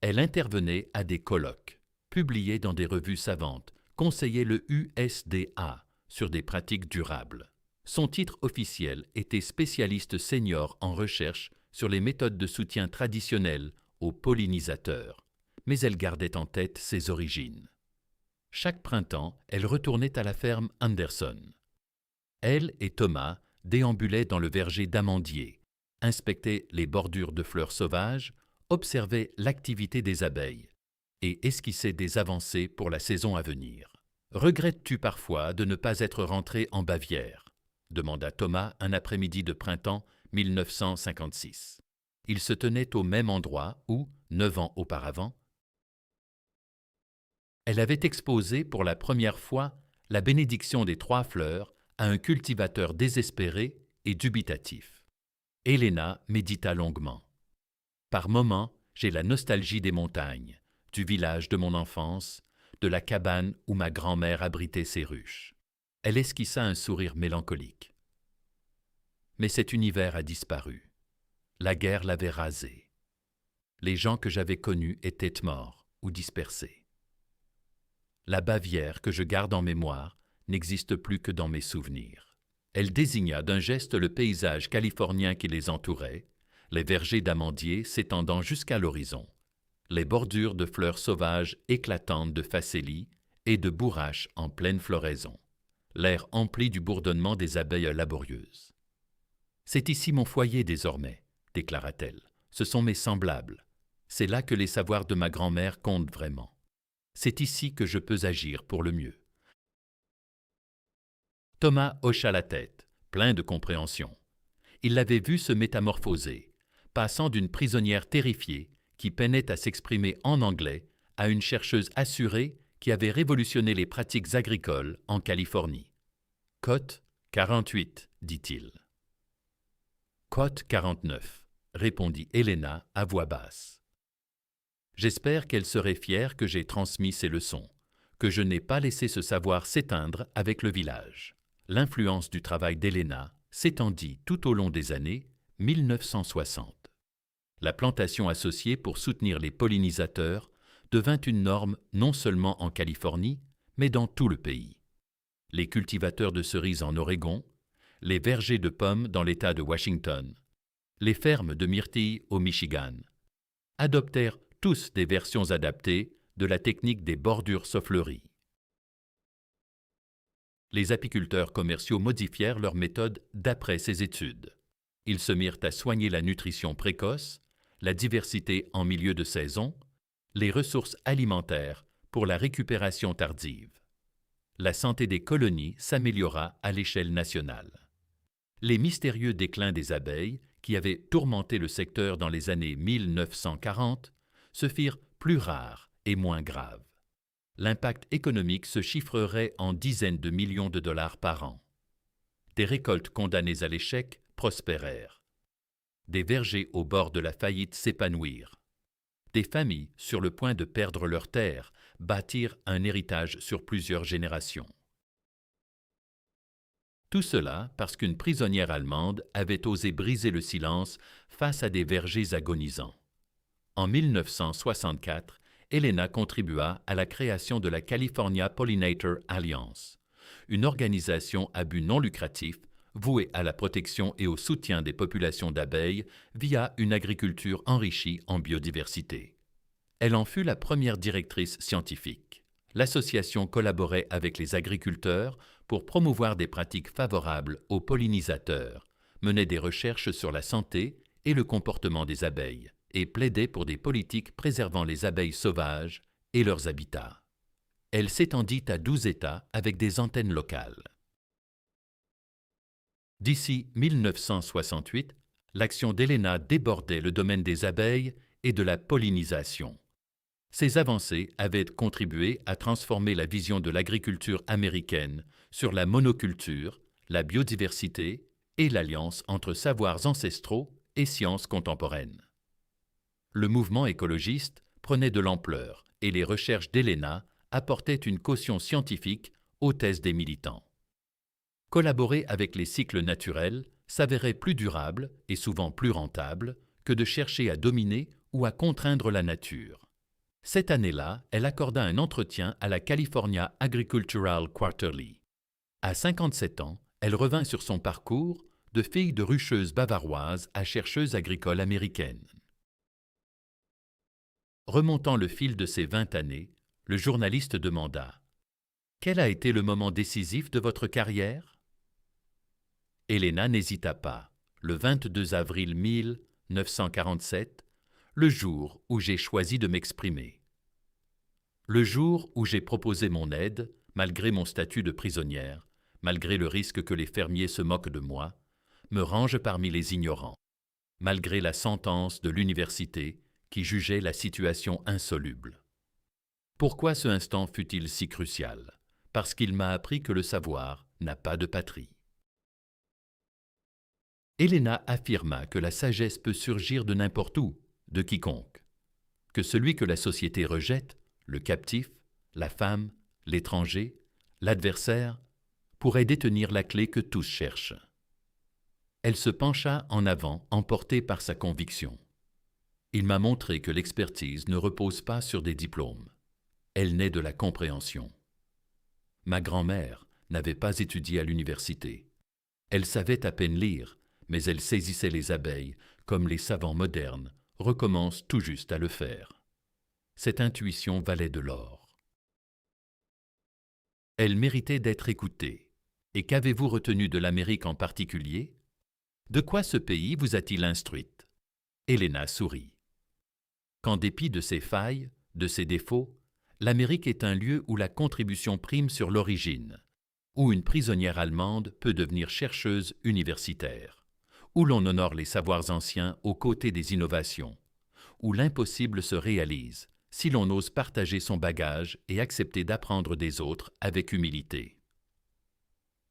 [SPEAKER 1] Elle intervenait à des colloques, publiait dans des revues savantes, conseillait le USDA sur des pratiques durables. Son titre officiel était spécialiste senior en recherche sur les méthodes de soutien traditionnelles aux pollinisateurs, mais elle gardait en tête ses origines. Chaque printemps, elle retournait à la ferme Anderson. Elle et Thomas déambulaient dans le verger d'amandiers, inspectaient les bordures de fleurs sauvages, observaient l'activité des abeilles et esquissaient des avancées pour la saison à venir. « Regrettes-tu parfois de ne pas être rentré en Bavière ?» demanda Thomas un après-midi de printemps 1956. Il se tenait au même endroit où, 9 ans auparavant, elle avait exposé pour la première fois la bénédiction des 3 fleurs à un cultivateur désespéré et dubitatif. Helena médita longuement. Par moments, j'ai la nostalgie des montagnes, du village de mon enfance, de la cabane où ma grand-mère abritait ses ruches. Elle esquissa un sourire mélancolique. Mais cet univers a disparu. La guerre l'avait rasé. Les gens que j'avais connus étaient morts ou dispersés. La Bavière que je garde en mémoire n'existe plus que dans mes souvenirs. Elle désigna d'un geste le paysage californien qui les entourait, les vergers d'amandiers s'étendant jusqu'à l'horizon, les bordures de fleurs sauvages éclatantes de facélie et de bourraches en pleine floraison, l'air empli du bourdonnement des abeilles laborieuses. « C'est ici mon foyer désormais, déclara-t-elle. Ce sont mes semblables. C'est là que les savoirs de ma grand-mère comptent vraiment. C'est ici que je peux agir pour le mieux. » Thomas hocha la tête, plein de compréhension. Il l'avait vue se métamorphoser, passant d'une prisonnière terrifiée qui peinait à s'exprimer en anglais à une chercheuse assurée qui avait révolutionné les pratiques agricoles en Californie. « Cote 48, dit-il. « Cote 49, répondit Helena à voix basse. J'espère qu'elle serait fière que j'ai transmis ces leçons, que je n'ai pas laissé ce savoir s'éteindre avec le village. L'influence du travail d'Helena s'étendit tout au long des années 1960. La plantation associée pour soutenir les pollinisateurs devint une norme non seulement en Californie, mais dans tout le pays. Les cultivateurs de cerises en Oregon, les vergers de pommes dans l'État de Washington, les fermes de myrtilles au Michigan, adoptèrent tous des versions adaptées de la technique des bordures sauffleuries. Les apiculteurs commerciaux modifièrent leurs méthodes d'après ces études. Ils se mirent à soigner la nutrition précoce, la diversité en milieu de saison, les ressources alimentaires pour la récupération tardive. La santé des colonies s'améliora à l'échelle nationale. Les mystérieux déclins des abeilles, qui avaient tourmenté le secteur dans les années 1940, se firent plus rares et moins graves. L'impact économique se chiffrerait en dizaines de millions de dollars par an. Des récoltes condamnées à l'échec prospérèrent. Des vergers au bord de la faillite s'épanouirent. Des familles sur le point de perdre leurs terres bâtirent un héritage sur plusieurs générations. Tout cela parce qu'une prisonnière allemande avait osé briser le silence face à des vergers agonisants. En 1964, Helena contribua à la création de la California Pollinator Alliance, une organisation à but non lucratif vouée à la protection et au soutien des populations d'abeilles via une agriculture enrichie en biodiversité. Elle en fut la première directrice scientifique. L'association collaborait avec les agriculteurs pour promouvoir des pratiques favorables aux pollinisateurs, menait des recherches sur la santé et le comportement des abeilles, et plaidait pour des politiques préservant les abeilles sauvages et leurs habitats. Elle s'étendit à 12 États avec des antennes locales. D'ici 1968, l'action d'Helena débordait le domaine des abeilles et de la pollinisation. Ces avancées avaient contribué à transformer la vision de l'agriculture américaine sur la monoculture, la biodiversité et l'alliance entre savoirs ancestraux et sciences contemporaines. Le mouvement écologiste prenait de l'ampleur et les recherches d'Helena apportaient une caution scientifique aux thèses des militants. Collaborer avec les cycles naturels s'avérait plus durable et souvent plus rentable que de chercher à dominer ou à contraindre la nature. Cette année-là, elle accorda un entretien à la California Agricultural Quarterly. À 57 ans, elle revint sur son parcours de fille de rucheuse bavaroise à chercheuse agricole américaine. Remontant le fil de ces 20 années, le journaliste demanda « Quel a été le moment décisif de votre carrière ?» Helena n'hésita pas. Le 22 avril 1947, le jour où j'ai choisi de m'exprimer. Le jour où j'ai proposé mon aide, malgré mon statut de prisonnière, malgré le risque que les fermiers se moquent de moi, me range parmi les ignorants, malgré la sentence de l'université qui jugeait la situation insoluble. Pourquoi ce instant fut-il si crucial? Parce qu'il m'a appris que le savoir n'a pas de patrie. Helena affirma que la sagesse peut surgir de n'importe où, de quiconque, que celui que la société rejette, le captif, la femme, l'étranger, l'adversaire, pourrait détenir la clé que tous cherchent. Elle se pencha en avant, emportée par sa conviction. Il m'a montré que l'expertise ne repose pas sur des diplômes. Elle naît de la compréhension. Ma grand-mère n'avait pas étudié à l'université. Elle savait à peine lire, mais elle saisissait les abeilles comme les savants modernes recommencent tout juste à le faire. Cette intuition valait de l'or. Elle méritait d'être écoutée. Et qu'avez-vous retenu de l'Amérique en particulier? De quoi ce pays vous a-t-il instruite? Helena sourit. Qu'en dépit de ses failles, de ses défauts, l'Amérique est un lieu où la contribution prime sur l'origine, où une prisonnière allemande peut devenir chercheuse universitaire, où l'on honore les savoirs anciens aux côtés des innovations, où l'impossible se réalise si l'on ose partager son bagage et accepter d'apprendre des autres avec humilité.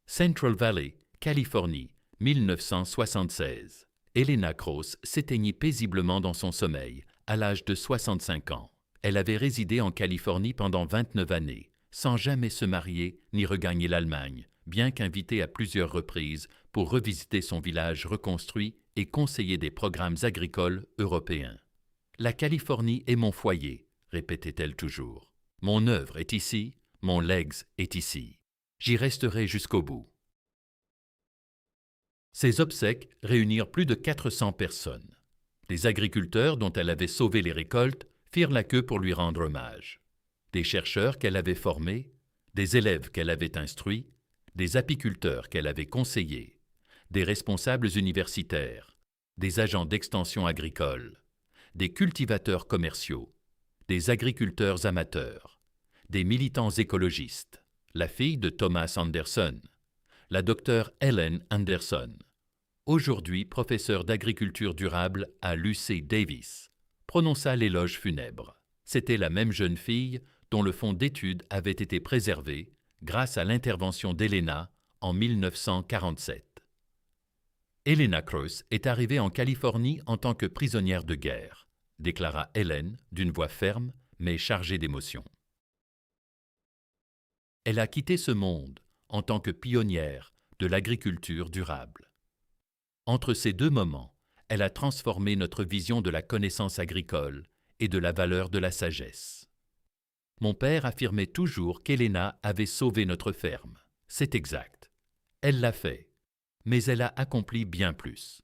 [SPEAKER 1] Central Valley, Californie, 1976. Helena Cross s'éteignit paisiblement dans son sommeil, à l'âge de 65 ans. Elle avait résidé en Californie pendant 29 années, sans jamais se marier ni regagner l'Allemagne, bien qu'invitée à plusieurs reprises pour revisiter son village reconstruit et conseiller des programmes agricoles européens. « La Californie est mon foyer », répétait-elle toujours. « Mon œuvre est ici, mon legs est ici. J'y resterai jusqu'au bout. » Ses obsèques réunirent plus de 400 personnes. Les agriculteurs dont elle avait sauvé les récoltes firent la queue pour lui rendre hommage. Des chercheurs qu'elle avait formés, des élèves qu'elle avait instruits, des apiculteurs qu'elle avait conseillés, des responsables universitaires, des agents d'extension agricole, des cultivateurs commerciaux, des agriculteurs amateurs, des militants écologistes, la fille de Thomas Anderson, la docteure Ellen Anderson, aujourd'hui professeure d'agriculture durable à l'UC Davis, prononça l'éloge funèbre. C'était la même jeune fille dont le fonds d'études avait été préservé grâce à l'intervention d'Helena en 1947. Helena Cross est arrivée en Californie en tant que prisonnière de guerre, déclara Hélène d'une voix ferme mais chargée d'émotion. Elle a quitté ce monde en tant que pionnière de l'agriculture durable. Entre ces deux moments, elle a transformé notre vision de la connaissance agricole et de la valeur de la sagesse. Mon père affirmait toujours qu'Helena avait sauvé notre ferme. C'est exact. Elle l'a fait, mais elle a accompli bien plus.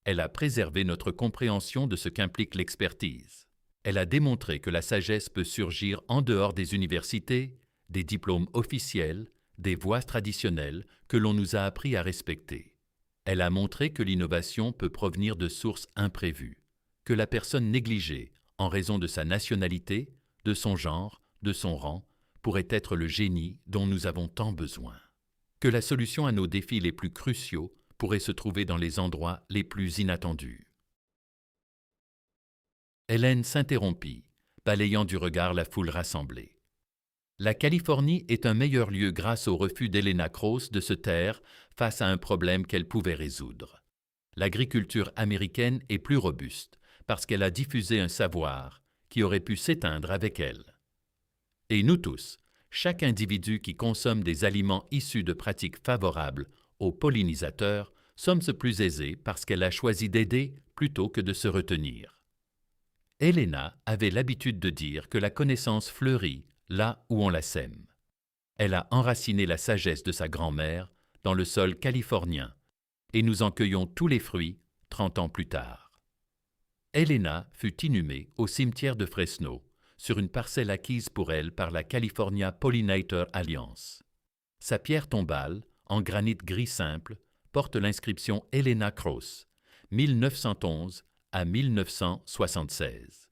[SPEAKER 1] Elle a préservé notre compréhension de ce qu'implique l'expertise. Elle a démontré que la sagesse peut surgir en dehors des universités, des diplômes officiels, des voies traditionnelles que l'on nous a appris à respecter. Elle a montré que l'innovation peut provenir de sources imprévues, que la personne négligée, en raison de sa nationalité, de son genre, de son rang, pourrait être le génie dont nous avons tant besoin, que la solution à nos défis les plus cruciaux pourrait se trouver dans les endroits les plus inattendus. Hélène s'interrompit, balayant du regard la foule rassemblée. La Californie est un meilleur lieu grâce au refus d'Helena Cross de se taire face à un problème qu'elle pouvait résoudre. L'agriculture américaine est plus robuste parce qu'elle a diffusé un savoir qui aurait pu s'éteindre avec elle. Et nous tous, chaque individu qui consomme des aliments issus de pratiques favorables aux pollinisateurs, sommes plus aisés parce qu'elle a choisi d'aider plutôt que de se retenir. Helena avait l'habitude de dire que la connaissance fleurit là où on la sème. Elle a enraciné la sagesse de sa grand-mère dans le sol californien, et nous en cueillons tous les fruits 30 ans plus tard. Helena fut inhumée au cimetière de Fresno, sur une parcelle acquise pour elle par la California Pollinator Alliance. Sa pierre tombale, en granit gris simple, porte l'inscription Helena Cross, 1911 à 1976.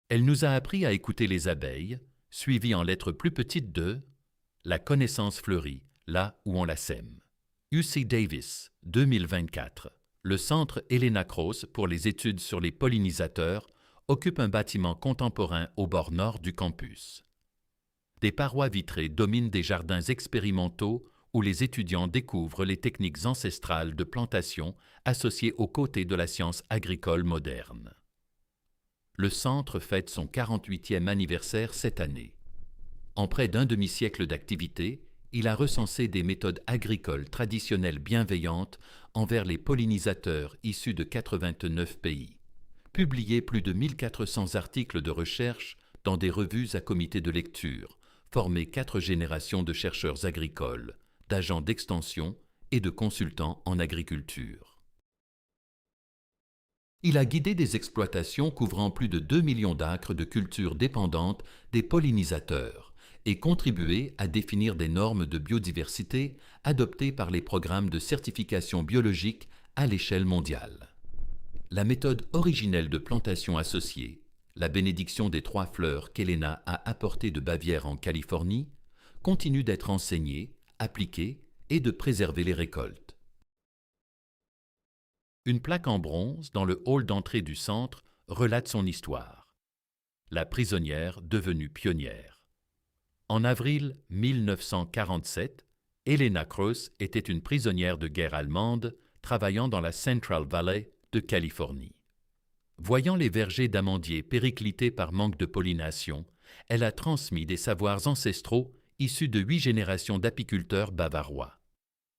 [SPEAKER 1] Elle nous a appris à écouter les abeilles, suivies en lettres plus petites de « La connaissance fleurit là où on la sème ». UC Davis, 2024. Le Centre Helena Cross pour les études sur les pollinisateurs occupe un bâtiment contemporain au bord nord du campus. Des parois vitrées dominent des jardins expérimentaux où les étudiants découvrent les techniques ancestrales de plantation associées aux côtés de la science agricole moderne. Le centre fête son 48e anniversaire cette année. En près d'un demi-siècle d'activité, il a recensé des méthodes agricoles traditionnelles bienveillantes envers les pollinisateurs issus de 89 pays, publié plus de 1400 articles de recherche dans des revues à comité de lecture, formé 4 générations de chercheurs agricoles, d'agents d'extension et de consultants en agriculture. Il a guidé des exploitations couvrant plus de 2 millions d'acres de cultures dépendantes des pollinisateurs et contribué à définir des normes de biodiversité adoptées par les programmes de certification biologique à l'échelle mondiale. La méthode originelle de plantation associée, la bénédiction des 3 fleurs qu'Helena a apportée de Bavière en Californie, continue d'être enseignée, appliquée et de préserver les récoltes. Une plaque en bronze dans le hall d'entrée du centre relate son histoire. La prisonnière devenue pionnière. En avril 1947, Helena Cross était une prisonnière de guerre allemande travaillant dans la Central Valley de Californie. Voyant les vergers d'amandiers périclités par manque de pollination, elle a transmis des savoirs ancestraux issus de 8 générations d'apiculteurs bavarois.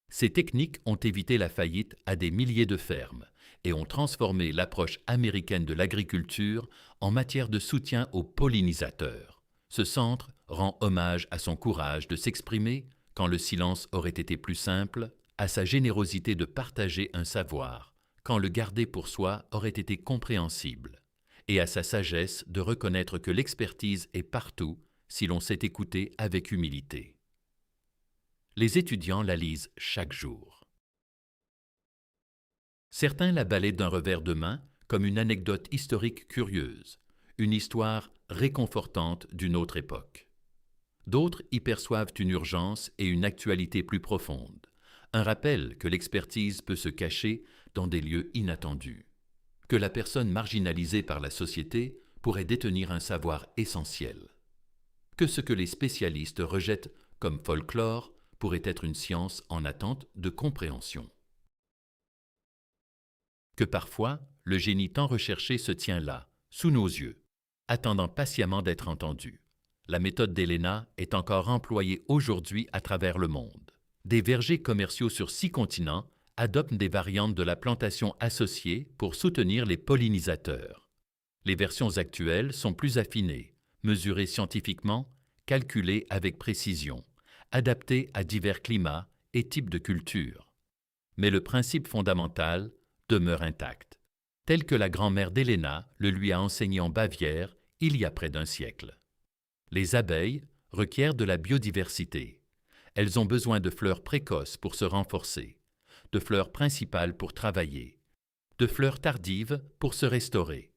[SPEAKER 1] Ces techniques ont évité la faillite à des milliers de fermes et ont transformé l'approche américaine de l'agriculture en matière de soutien aux pollinisateurs. Ce centre rend hommage à son courage de s'exprimer quand le silence aurait été plus simple, à sa générosité de partager un savoir quand le garder pour soi aurait été compréhensible, et à sa sagesse de reconnaître que l'expertise est partout si l'on sait écouter avec humilité. Les étudiants la lisent chaque jour. Certains la balaient d'un revers de main comme une anecdote historique curieuse, une histoire réconfortante d'une autre époque. D'autres y perçoivent une urgence et une actualité plus profonde, un rappel que l'expertise peut se cacher dans des lieux inattendus, que la personne marginalisée par la société pourrait détenir un savoir essentiel, que ce que les spécialistes rejettent comme folklore pourrait être une science en attente de compréhension. Que parfois, le génie tant recherché se tient là, sous nos yeux, attendant patiemment d'être entendu. La méthode d'Helena est encore employée aujourd'hui à travers le monde. Des vergers commerciaux sur 6 continents adoptent des variantes de la plantation associée pour soutenir les pollinisateurs. Les versions actuelles sont plus affinées, mesurées scientifiquement, calculées avec précision, adaptées à divers climats et types de cultures. Mais le principe fondamental demeure intact, tel que la grand-mère d'Helena le lui a enseigné en Bavière il y a près d'un siècle. Les abeilles requièrent de la biodiversité. Elles ont besoin de fleurs précoces pour se renforcer, de fleurs principales pour travailler, de fleurs tardives pour se restaurer.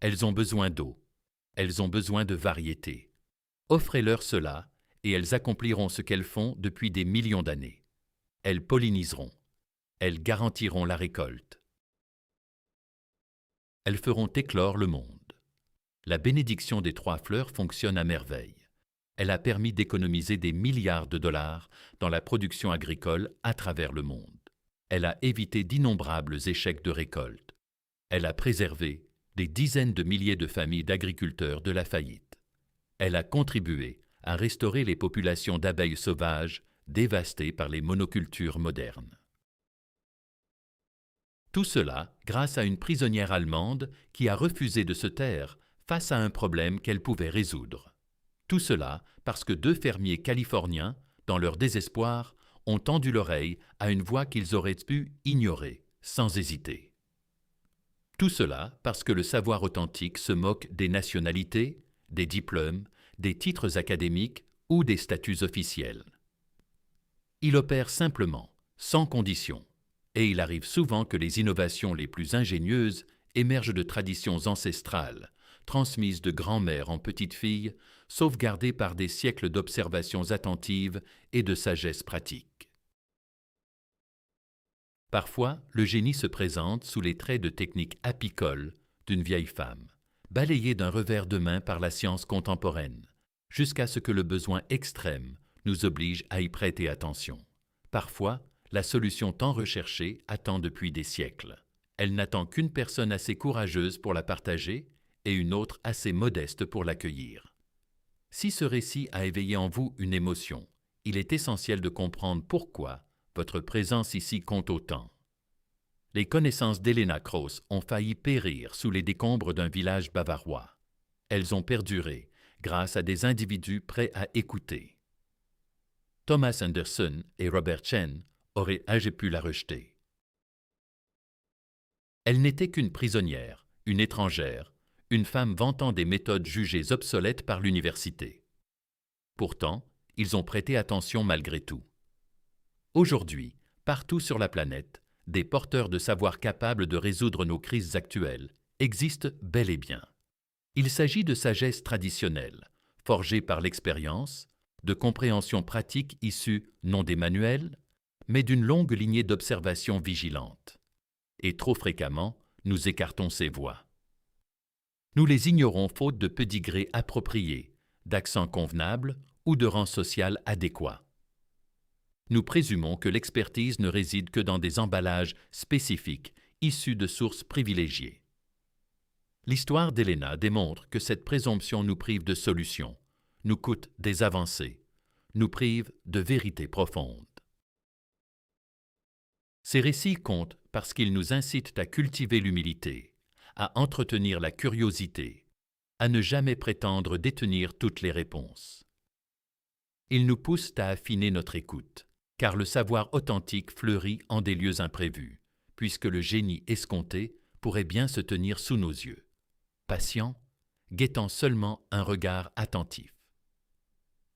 [SPEAKER 1] Elles ont besoin d'eau. Elles ont besoin de variété. Offrez-leur cela et elles accompliront ce qu'elles font depuis des millions d'années. Elles polliniseront. Elles garantiront la récolte. Elles feront éclore le monde. La bénédiction des 3 fleurs fonctionne à merveille. Elle a permis d'économiser des milliards de dollars dans la production agricole à travers le monde. Elle a évité d'innombrables échecs de récolte. Elle a préservé des dizaines de milliers de familles d'agriculteurs de la faillite. Elle a contribué à restaurer les populations d'abeilles sauvages dévastées par les monocultures modernes. Tout cela grâce à une prisonnière allemande qui a refusé de se taire face à un problème qu'elle pouvait résoudre. Tout cela parce que 2 fermiers californiens, dans leur désespoir, ont tendu l'oreille à une voix qu'ils auraient pu ignorer, sans hésiter. Tout cela parce que le savoir authentique se moque des nationalités, des diplômes, des titres académiques ou des statuts officiels. Il opère simplement, sans condition, et il arrive souvent que les innovations les plus ingénieuses émergent de traditions ancestrales, transmises de grand-mère en petite-fille, sauvegardées par des siècles d'observations attentives et de sagesse pratique. Parfois, le génie se présente sous les traits de techniques apicoles d'une vieille femme, balayée d'un revers de main par la science contemporaine, jusqu'à ce que le besoin extrême nous oblige à y prêter attention. Parfois, la solution tant recherchée attend depuis des siècles. Elle n'attend qu'une personne assez courageuse pour la partager et une autre assez modeste pour l'accueillir. Si ce récit a éveillé en vous une émotion, il est essentiel de comprendre pourquoi votre présence ici compte autant. Les connaissances d'Helena Cross ont failli périr sous les décombres d'un village bavarois. Elles ont perduré grâce à des individus prêts à écouter. Thomas Anderson et Robert Chen auraient pu la rejeter. Elle n'était qu'une prisonnière, une étrangère, une femme vantant des méthodes jugées obsolètes par l'université. Pourtant, ils ont prêté attention malgré tout. Aujourd'hui, partout sur la planète, des porteurs de savoir capables de résoudre nos crises actuelles existent bel et bien. Il s'agit de sagesse traditionnelle, forgée par l'expérience, de compréhension pratique issue non des manuels, mais d'une longue lignée d'observations vigilantes. Et trop fréquemment, nous écartons ces voix. Nous les ignorons faute de pédigré approprié, d'accent convenable ou de rang social adéquat. Nous présumons que l'expertise ne réside que dans des emballages spécifiques issus de sources privilégiées. L'histoire d'Helena démontre que cette présomption nous prive de solutions, nous coûte des avancées, nous prive de vérités profondes. Ces récits comptent parce qu'ils nous incitent à cultiver l'humilité, à entretenir la curiosité, à ne jamais prétendre détenir toutes les réponses. Ils nous poussent à affiner notre écoute, car le savoir authentique fleurit en des lieux imprévus, puisque le génie escompté pourrait bien se tenir sous nos yeux, patient, guettant seulement un regard attentif.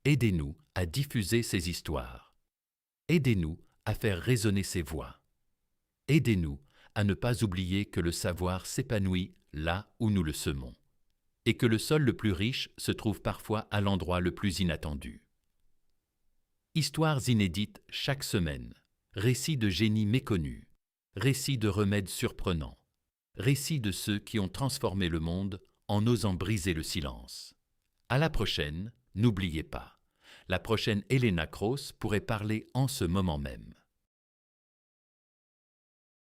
[SPEAKER 1] Aidez-nous à diffuser ces histoires. Aidez-nous à faire résonner ces voix. Aidez-nous à ne pas oublier que le savoir s'épanouit là où nous le semons, et que le sol le plus riche se trouve parfois à l'endroit le plus inattendu. Histoires inédites chaque semaine, récits de génies méconnus, récits de remèdes surprenants, récits de ceux qui ont transformé le monde en osant briser le silence. À la prochaine, n'oubliez pas, la prochaine Helena Cross pourrait parler en ce moment même.